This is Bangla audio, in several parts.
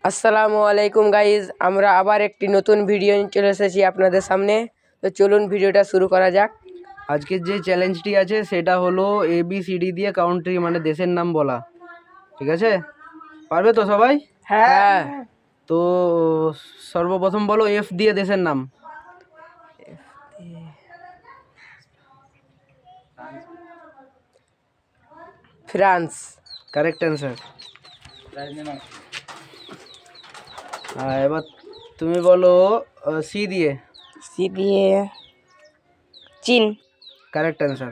আসসালামু আলাইকুম গাইজ, আমরা আবার একটি নতুন ভিডিও নিয়ে চলে এসেছি আপনাদের সামনে। তো চলুন ভিডিওটা শুরু করা যাক। আজকের যে চ্যালেঞ্জটি আছে সেটা হলো ABCD দিয়ে কাউন্ট্রি মানে দেশের নাম বলা। ঠিক আছে, পারবে তো সবাই? হ্যাঁ। তো সর্বপ্রথম বলো F দিয়ে দেশের নাম। ফ্রান্স। Correct answer. এবার তুমি বলো C দিয়ে। সি দিয়ে চীন। Correct answer.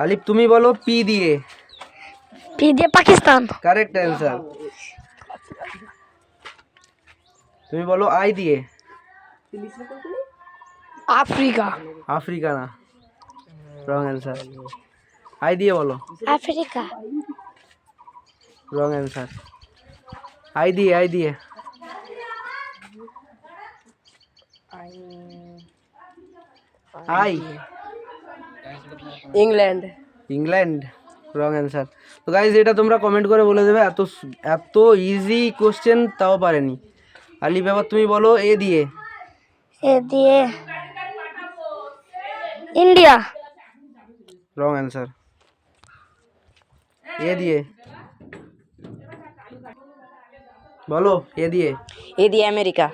আলিফ তুমি বলো P দিয়ে। পি দিয়ে পাকিস্তান। Correct answer. তুমি বলো I দিয়ে। আফ্রিকা। আফ্রিকা না, রং অ্যান্সার। I দিয়ে বলো। আফ্রিকা। Wrong answer. I দিয়ে। I England. England, wrong answer. তো গাইজ এটা তোমরা কমেন্ট করে বলে দেবে, এত ইজি কোশ্চেন তাও পারেনি। আলিফ এবার তুমি বলো A দিয়ে। এ দিয়ে ইন্ডিয়া। Wrong answer. A দিয়ে বলো। A দিয়ে। এ দিয়ে আমেরিকা।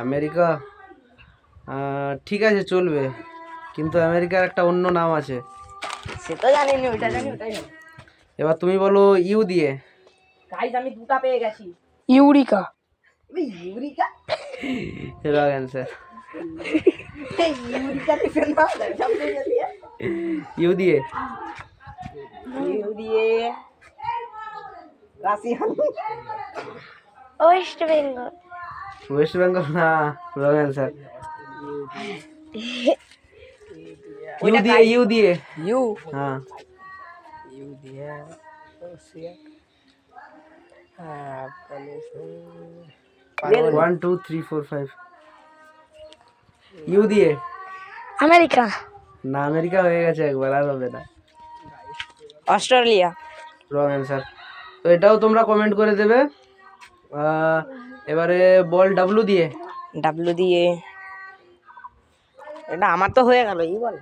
আমেরিকা, ঠিক আছে চলবে, কিন্তু আমেরিকার একটা অন্য নাম আছে। সে তো জানিনি, ওইটা জানি, ওটাই জানি। এবার তুমি বলো U দিয়ে। গাইজ আমি দুটো পেয়ে গেছি। Eureka. Eureka. Wrong answer. Eureka tiffin না, সব পেয়ে গেছি। U দিয়ে। ইউ দিয়ে Russian. West Bengal. West Bengal না, রং অ্যান্সার। ইউ দিয়ে। ইউ। হ্যাঁ। ইউ দিয়ে রাশিয়া। আফগানিস্তান। 1 2 3 4 5। ইউ দিয়ে। আমেরিকা। না, আমেরিকা হয়ে গেছে একবার, আর হবে না। অস্ট্রেলিয়া। Wrong answer. তো এটাও তোমরা কমেন্ট করে দেবে। এবারে বল W দিয়ে। ডাব্লু দিয়ে। এটা আমার তো হয়ে গেল, এই বল।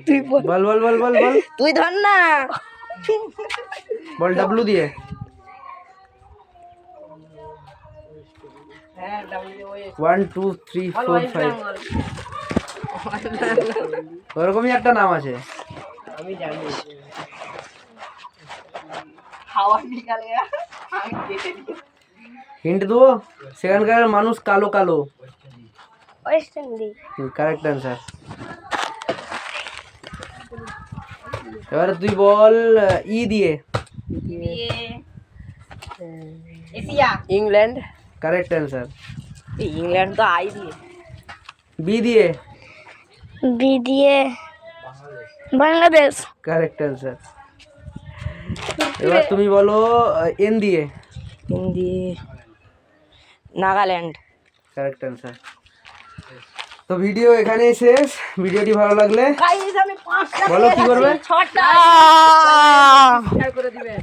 তুই বল। বল বল বল বল বল। তুই ধর না। বল W দিয়ে। হ্যাঁ, ডাব্লু 1 2 3 4 5। ওরকমই একটা নাম আছে। আমি জানি। হাওয়া নিকালে আমি কেটে দিই। হিন্ট দেবো, সেখানকার মানুষ কালো কালো। West Indies. Correct answer. এবারে তুই বল ই দিয়ে। Asia. England. Correct answer. England তো আই দিয়ে। বি দিয়ে। বি দিয়ে বাংলাদেশ। Correct answer. এবার তুমি বলো এন দিয়ে। হিন্দি নাগাল্যান্ড। Correct answer. তো ভিডিও এখানেই শেষ। ভিডিওটি ভালো লাগলে গাইস আমি 5টা বলো কি করবে। 6টা শেয়ার করে দিবেন।